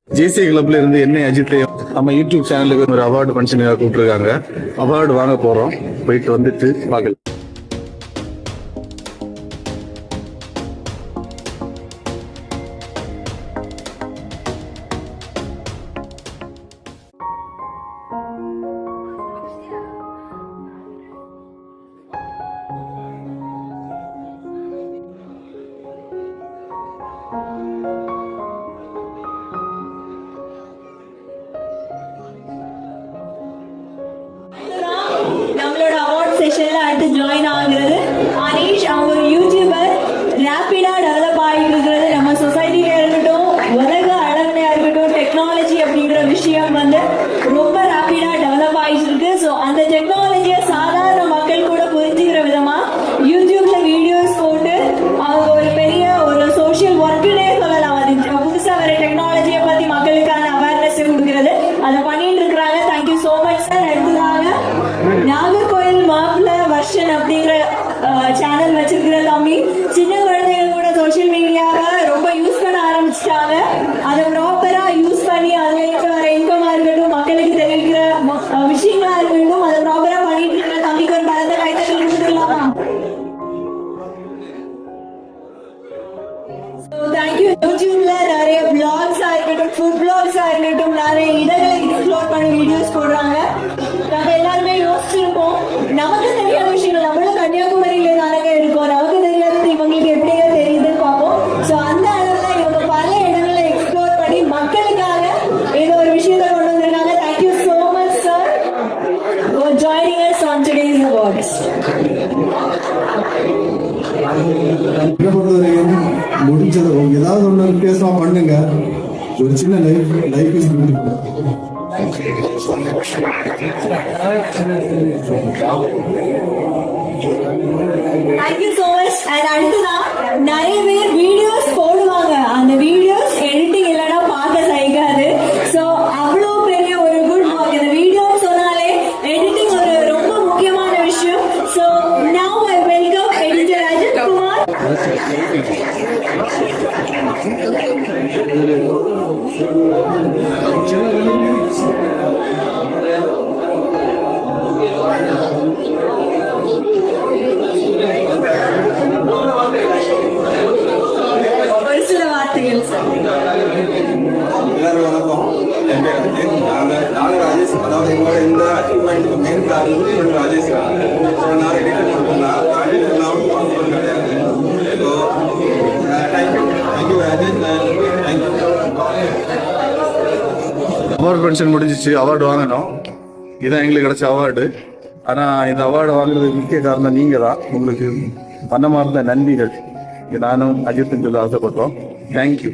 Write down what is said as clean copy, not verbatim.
ஜேசி கிளப்ல இருந்து என்னை அஜித்தையும் நம்ம யூடியூப் சேனலுக்கு ஒரு அவார்டு ஃபங்க்ஷனுக்காக கூப்பிட்டுருக்காங்க. அவார்டு வாங்க போறோம். போயிட்டு வந்துட்டு பார்க்கலாம். நம்மளோட அவார்ட் செஷன்ல அடுத்து ஜாயின் ஆகுறது அனீஷ். அவங்க ஒரு யூடியூபர், ரேப்பிடா டெவலப் ஆகிட்டு இருக்கிறது நம்ம சொசைட்டில இருக்கட்டும், உலக அளவுலையா இருக்கட்டும், டெக்னாலஜி அப்படிங்கிற விஷயம் வந்து ரொம்ப ரேப்பிடா டெவலப் ஆகிட்டு இருக்கு. ஸோ அந்த டெக்னாலஜியை சாதாரண மக்கள் கூட புரிஞ்சுக்கிற விதமா யூடியூப்ல வீடியோஸ் போட்டு அவங்க ஒரு பெரிய ஒரு சோஷியல் ஒர்க்குன்னே சொல்லலாம். அது புதுசா வர டெக்னாலஜியை பத்தி மக்களுக்கான அவேர்னஸ் கொடுக்கிறது அதை பண்ணிட்டு இருக்கிறாங்க. Thank you so much sir. எடுத்துக்காங்க நாகர்கோயில் மாப்பிள்ள வர்ஷன் அப்படிங்கிற சேனல் வச்சிருக்கிற தம்பி சின்ன குழந்தைகள் கூட சோசியல் மீடியாவை ரொம்ப யூஸ் பண்ண ஆரம்பிச்சிட்டாங்க. அதை ப்ராப்பரா யூஸ் பண்ணி அதுல இருக்க வர இன்கமா இருக்கட்டும், மக்களுக்கு தெரிவிக்கிற விஷயங்களா இருக்கட்டும், அதை ப்ராப்பரா பண்ணிட்டு இருக்கிற தம்பிக்கு ஒரு பலத்தை கைத்தறி கொடுத்துடலாமா? தேங்க்யூ. யூடியூப்ல நிறைய பிளாக்ஸா இருக்கட்டும், ஃபுட் பிளாக்ஸா இருக்கட்டும், நிறைய இடங்களை எக்ஸ்ப்ளோர் பண்ணி வீடியோஸ் போடுறாங்க. நம்ம எல்லாருமே யோசிச்சிருப்போம், நமக்கு தெரியாத விஷயங்கள் நம்மளும் கன்னியாகுமரியில தானங்க இருக்கோம், நமக்கு தெரியாதது இவங்களுக்கு எப்படிங்க தெரியுதுன்னு பார்ப்போம். ஸோ அந்த அளவுல இவங்க பல இடங்களை எக்ஸ்ப்ளோர் பண்ணி மக்களுக்காக ஏதோ ஒரு விஷயத்தை கொண்டு வந்திருக்காங்க. Thank you so much sir for joining us on today's awards. முடிஞ்சது ஏதாவது ஒண்ணு வித்தியாசமா பண்ணுங்க. ஒரு சின்ன life is beautiful. Thank you so much. And அடுத்ததான் நிறைய பேர் வீடியோஸ் போடுவாங்க, அந்த வீடியோஸ் எடிட்டிங் இல்லைன்னா பார்க்க சகிக்காது. ஸோ அவ்வளோ பெரிய ஒரு குட் ஒர்க். இந்த வீடியோ சொன்னாலே எடிட்டிங் ஒரு ரொம்ப முக்கியமான விஷயம். So now I welcome editor Ajith Kumar. ஒரு சில வார்த்தைகள் சார். எல்லாரும் வணக்கம். என் பேர் அஜித். நானும் ராஜேஷ். அதாவது எங்களோட இந்த அச்சீவ்மெண்ட்டுக்கு மெயின் காரணம் ராஜேஷ் தான். நான் எடிட்டர் மட்டும்தான், நான் கிடையாது. So thank you Rajesh. Thank you. Award function முடிஞ்சிச்சு. அவார்டு வாங்கணும். இதான் எங்களுக்கு கிடைச்ச அவார்டு. ஆனால் இந்த அவார்டு வாங்குறதுக்கு முக்கிய காரணம் நீங்கள் தான். உங்களுக்கு மனமார்ந்த நன்றிகள். நானும் அஜித்தும் சொல்ல ஆசைப்பட்டோம். தேங்க்யூ.